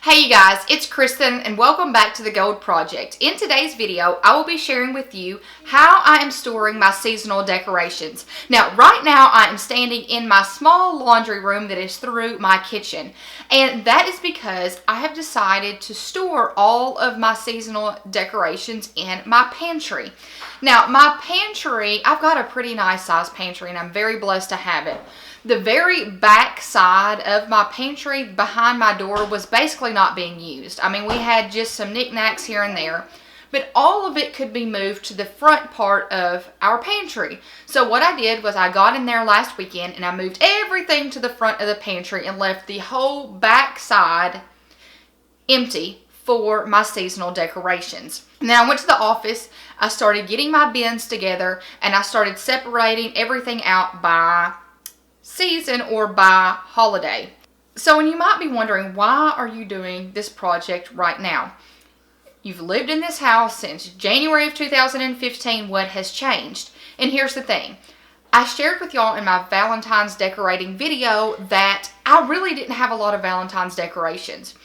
Hey you guys, it's Kristen and welcome back to the Gold Project. In today's video, I will be sharing with you how I am storing my seasonal decorations. Now, right now I am standing in my small laundry room that is through my kitchen. And that is because I have decided to store all of my seasonal decorations in my pantry. Now, my pantry, I've got a pretty nice size pantry and I'm very blessed to have it. The very back side of my pantry behind my door was basically not being used. I mean, we had just some knickknacks here and there, but all of it could be moved to the front part of our pantry. So what I did was I got in there last weekend and I moved everything to the front of the pantry and left the whole back side empty for my seasonal decorations. And then I went to the office, I started getting my bins together, and I started separating everything out by season or by holiday. So, and you might be wondering, why are you doing this project right now? You've lived in this house since January of 2015. What has changed? And here's the thing. I shared with y'all in my Valentine's decorating video that I really didn't have a lot of Valentine's decorations.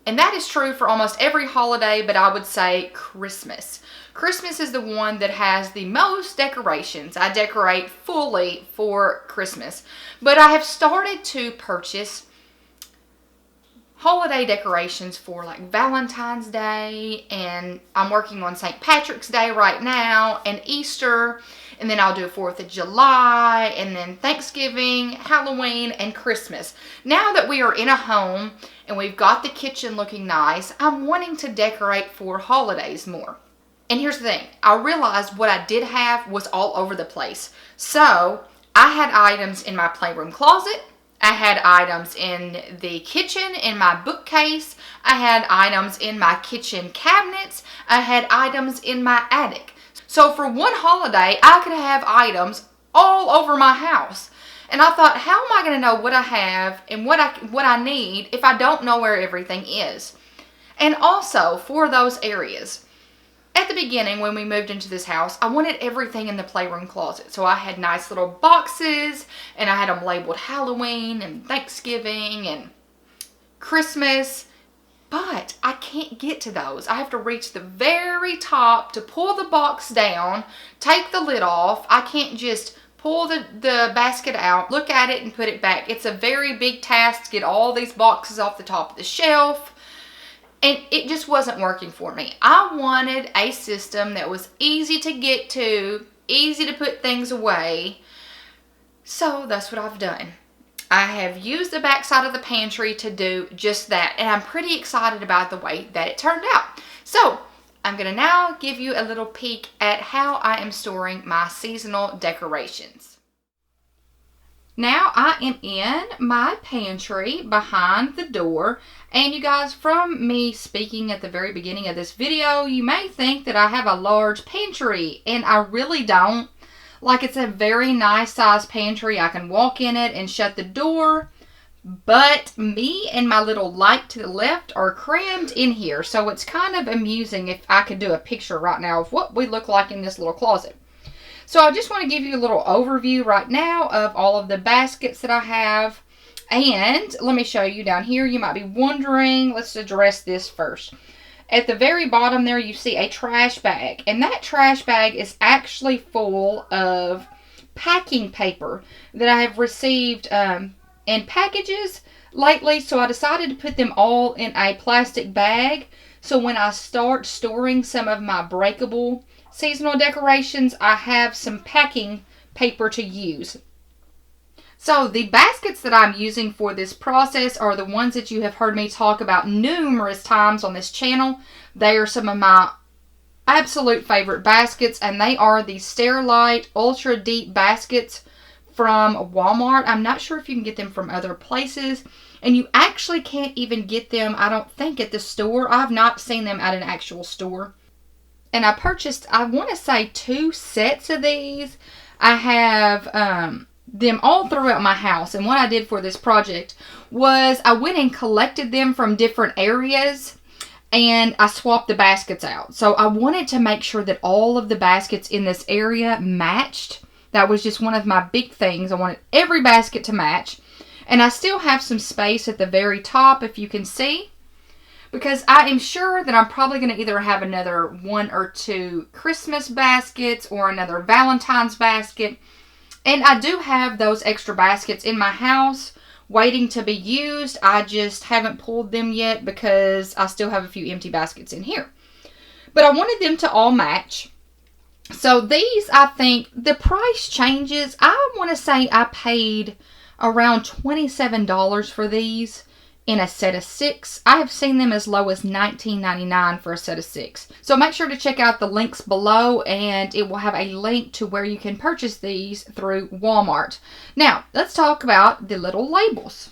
And that is true for almost every holiday, but I would say Christmas. Christmas is the one that has the most decorations. I decorate fully for Christmas. But I have started to purchase holiday decorations for like Valentine's Day, and I'm working on St. Patrick's Day right now, and Easter, and then I'll do 4th of July, and then Thanksgiving, Halloween, and Christmas. Now that we are in a home and we've got the kitchen looking nice, I'm wanting to decorate for holidays more. And here's the thing, I realized what I did have was all over the place. So I had items in my playroom closet, I had items in the kitchen, in my bookcase, I had items in my kitchen cabinets, I had items in my attic. So for one holiday, I could have items all over my house. And I thought, how am I going to know what I have and what I need if I don't know where everything is? And also, for those areas, at the beginning when we moved into this house, I wanted everything in the playroom closet. So I had nice little boxes and I had them labeled Halloween and Thanksgiving and Christmas. But I can't get to those. I have to reach the very top to pull the box down, take the lid off. I can't just pull the basket out, look at it, and put it back. It's a very big task to get all these boxes off the top of the shelf. And it just wasn't working for me. I wanted a system that was easy to get to, easy to put things away. So that's what I've done. I have used the back side of the pantry to do just that. And I'm pretty excited about the way that it turned out. So I'm going to now give you a little peek at how I am storing my seasonal decorations. Now I am in my pantry behind the door, and you guys, from me speaking at the very beginning of this video, you may think that I have a large pantry, and I really don't. Like, it's a very nice size pantry. I can walk in it and shut the door, but me and my little light to the left are crammed in here, so it's kind of amusing if I could do a picture right now of what we look like in this little closet. So I just want to give you a little overview right now of all of the baskets that I have. And let me show you down here. You might be wondering, let's address this first. At the very bottom there, you see a trash bag. And that trash bag is actually full of packing paper that I have received in packages lately. So I decided to put them all in a plastic bag. So when I start storing some of my breakable seasonal decorations, I have some packing paper to use. So the baskets that I'm using for this process are the ones that you have heard me talk about numerous times on this channel. They are some of my absolute favorite baskets, and they are the Sterilite Ultra Deep baskets from Walmart. I'm not sure if you can get them from other places, and you actually can't even get them, I don't think, at the store. I've not seen them at an actual store. And I purchased, I want to say, 2 sets of these. I have them all throughout my house. And what I did for this project was I went and collected them from different areas. And I swapped the baskets out. So I wanted to make sure that all of the baskets in this area matched. That was just one of my big things. I wanted every basket to match. And I still have some space at the very top, if you can see. because I am sure that I'm probably going to either have another 1 or 2 Christmas baskets or another Valentine's basket. And I do have those extra baskets in my house waiting to be used. I just haven't pulled them yet because I still have a few empty baskets in here. But I wanted them to all match. So these, I think, the price changes. I want to say I paid around $27 for these in a set of 6. I have seen them as low as $19.99 for a set of 6. So make sure to check out the links below, and it will have a link to where you can purchase these through Walmart. Now, let's talk about the little labels.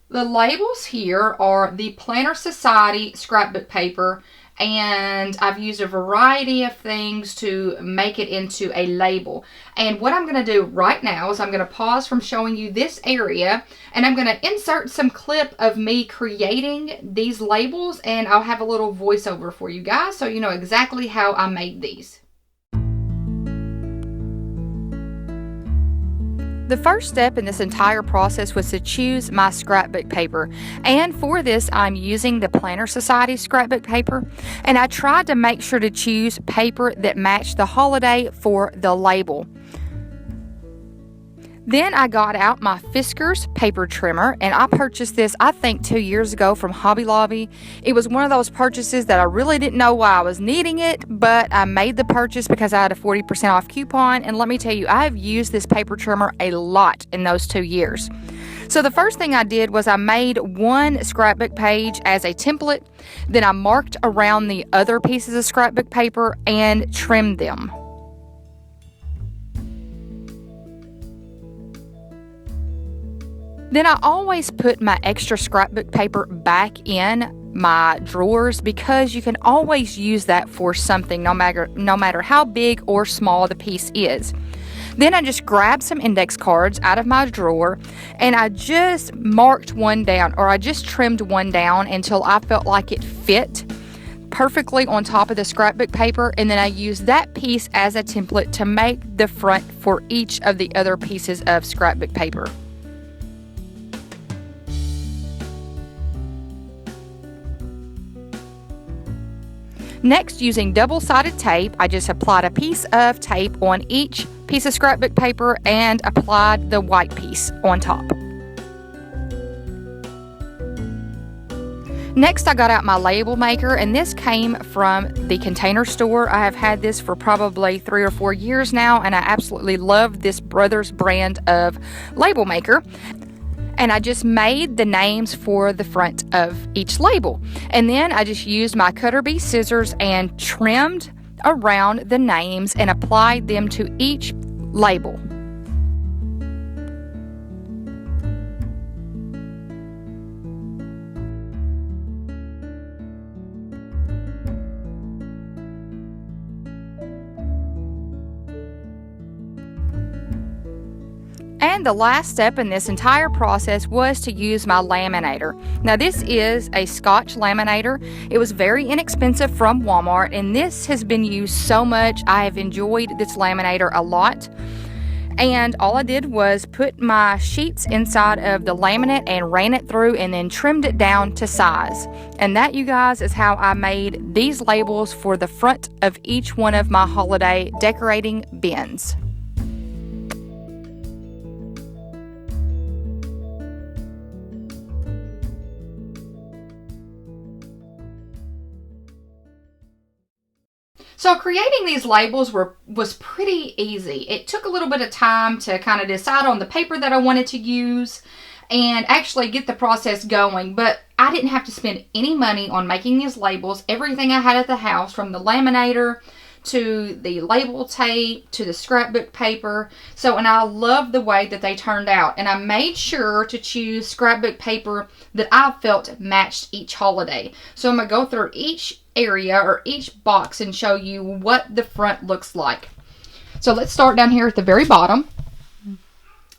The labels here are the Planner Society scrapbook paper, and I've used a variety of things to make it into a label. And what I'm going to do right now is I'm going to pause from showing you this area, and I'm going to insert some clip of me creating these labels, and I'll have a little voiceover for you guys so you know exactly how I made these. The first step in this entire process was to choose my scrapbook paper, and for this I'm using the Planner Society scrapbook paper, and I tried to make sure to choose paper that matched the holiday for the label. Then I got out my Fiskars paper trimmer, and I purchased this I think 2 years ago from Hobby Lobby. It was one of those purchases that I really didn't know why I was needing it, but I made the purchase because I had a 40% off coupon, and let me tell you, I have used this paper trimmer a lot in those 2 years. So the first thing I did was I made one scrapbook page as a template, then I marked around the other pieces of scrapbook paper and trimmed them. Then I always put my extra scrapbook paper back in my drawers because you can always use that for something no matter how big or small the piece is. Then I just grabbed some index cards out of my drawer, and I just marked one down, or I just trimmed one down until I felt like it fit perfectly on top of the scrapbook paper, and then I used that piece as a template to make the front for each of the other pieces of scrapbook paper. Next, using double-sided tape, I just applied a piece of tape on each piece of scrapbook paper and applied the white piece on top. Next, I got out my label maker, and this came from the Container Store. I have had this for probably 3 or 4 years now, and I absolutely love this Brothers brand of label maker. And I just made the names for the front of each label. And then I just used my Cutter Bee scissors and trimmed around the names and applied them to each label. And the last step in this entire process was to use my laminator. Now this is a Scotch laminator. It was very inexpensive from Walmart, and this has been used so much. I have enjoyed this laminator a lot. And all I did was put my sheets inside of the laminate and ran it through and then trimmed it down to size. And that, you guys, is how I made these labels for the front of each one of my holiday decorating bins. So creating these labels was pretty easy. It took a little bit of time to kind of decide on the paper that I wanted to use and actually get the process going, but I didn't have to spend any money on making these labels. Everything I had at the house, from the laminator to the label tape to the scrapbook paper. And I love the way that they turned out, and I made sure to choose scrapbook paper that I felt matched each holiday. So I'm going to go through each area or each box and show you what the front looks like. So let's start down here at the very bottom.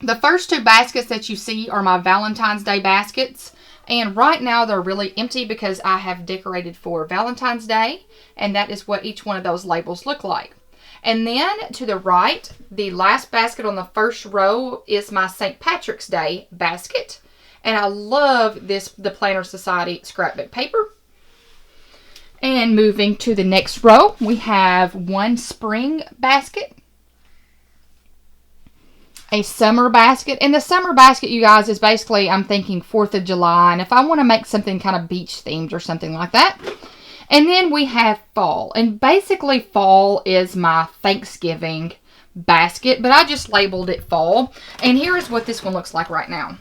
The first 2 baskets that you see are my Valentine's Day baskets, and right now they're really empty because I have decorated for Valentine's Day, and that is what each one of those labels look like. And then to the right, the last basket on the first row is my St. Patrick's Day basket, And I love the Planner Society scrapbook paper. And moving to the next row, we have one spring basket, a summer basket. And the summer basket, you guys, is basically, I'm thinking 4th of July. And if I want to make something kind of beach themed or something like that. And then we have fall. And basically fall is my Thanksgiving basket, but I just labeled it fall. And here is what this one looks like right now.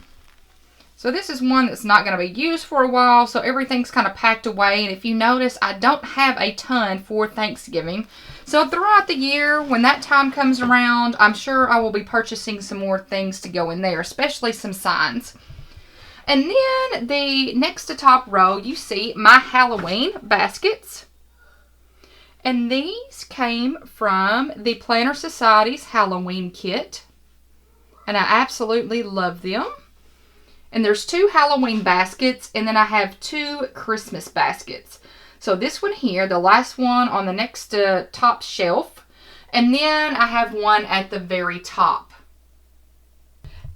So this is one that's not going to be used for a while, so everything's kind of packed away. And if you notice, I don't have a ton for Thanksgiving. So throughout the year, when that time comes around, I'm sure I will be purchasing some more things to go in there, especially some signs. And then the next to top row, you see my Halloween baskets. And these came from the Planner Society's Halloween kit. And I absolutely love them. And there's 2 Halloween baskets, and then I have 2 Christmas baskets. So this one here, the last one on the next top shelf. And then I have one at the very top.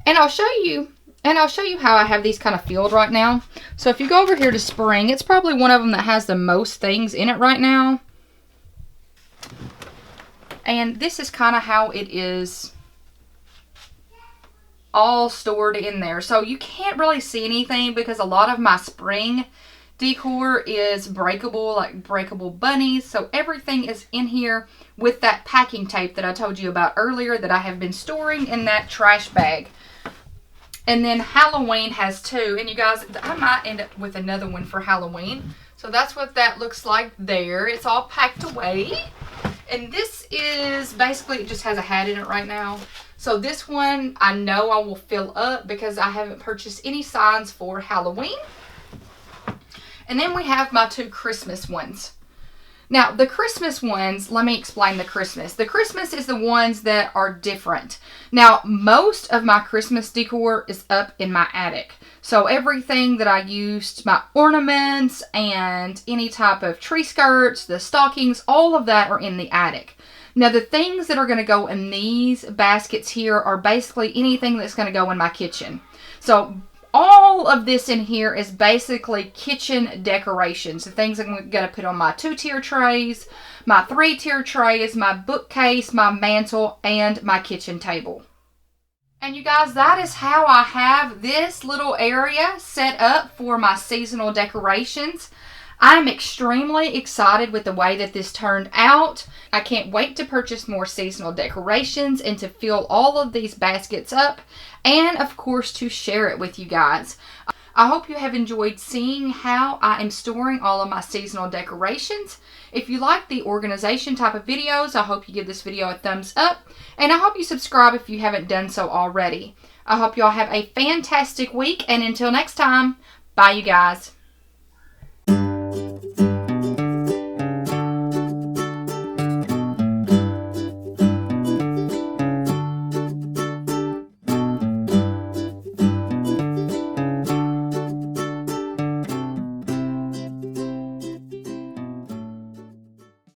And I'll show you how I have these kind of filled right now. So if you go over here to spring, it's probably one of them that has the most things in it right now. And this is kind of how it is all stored in there. So you can't really see anything because a lot of my spring decor is breakable, like breakable bunnies. So everything is in here with that packing tape that I told you about earlier that I have been storing in that trash bag. And then Halloween has 2. And you guys, I might end up with another one for Halloween. So that's what that looks like there. It's all packed away. And this is basically, it just has a hat in it right now. So this one, I know I will fill up because I haven't purchased any signs for Halloween. And then we have my 2 Christmas ones. Now, the Christmas ones, let me explain the Christmas. The Christmas is the ones that are different. Now, most of my Christmas decor is up in my attic. So everything that I used, my ornaments and any type of tree skirts, the stockings, all of that are in the attic. Now, the things that are going to go in these baskets here are basically anything that's going to go in my kitchen. So all of this in here is basically kitchen decorations. The things I'm going to put on my 2-tier trays, my 3-tier trays, my bookcase, my mantle, and my kitchen table. And you guys, that is how I have this little area set up for my seasonal decorations. I'm extremely excited with the way that this turned out. I can't wait to purchase more seasonal decorations and to fill all of these baskets up. And of course, to share it with you guys. I hope you have enjoyed seeing how I am storing all of my seasonal decorations. If you like the organization type of videos, I hope you give this video a thumbs up. And I hope you subscribe if you haven't done so already. I hope you all have a fantastic week. And until next time, bye you guys.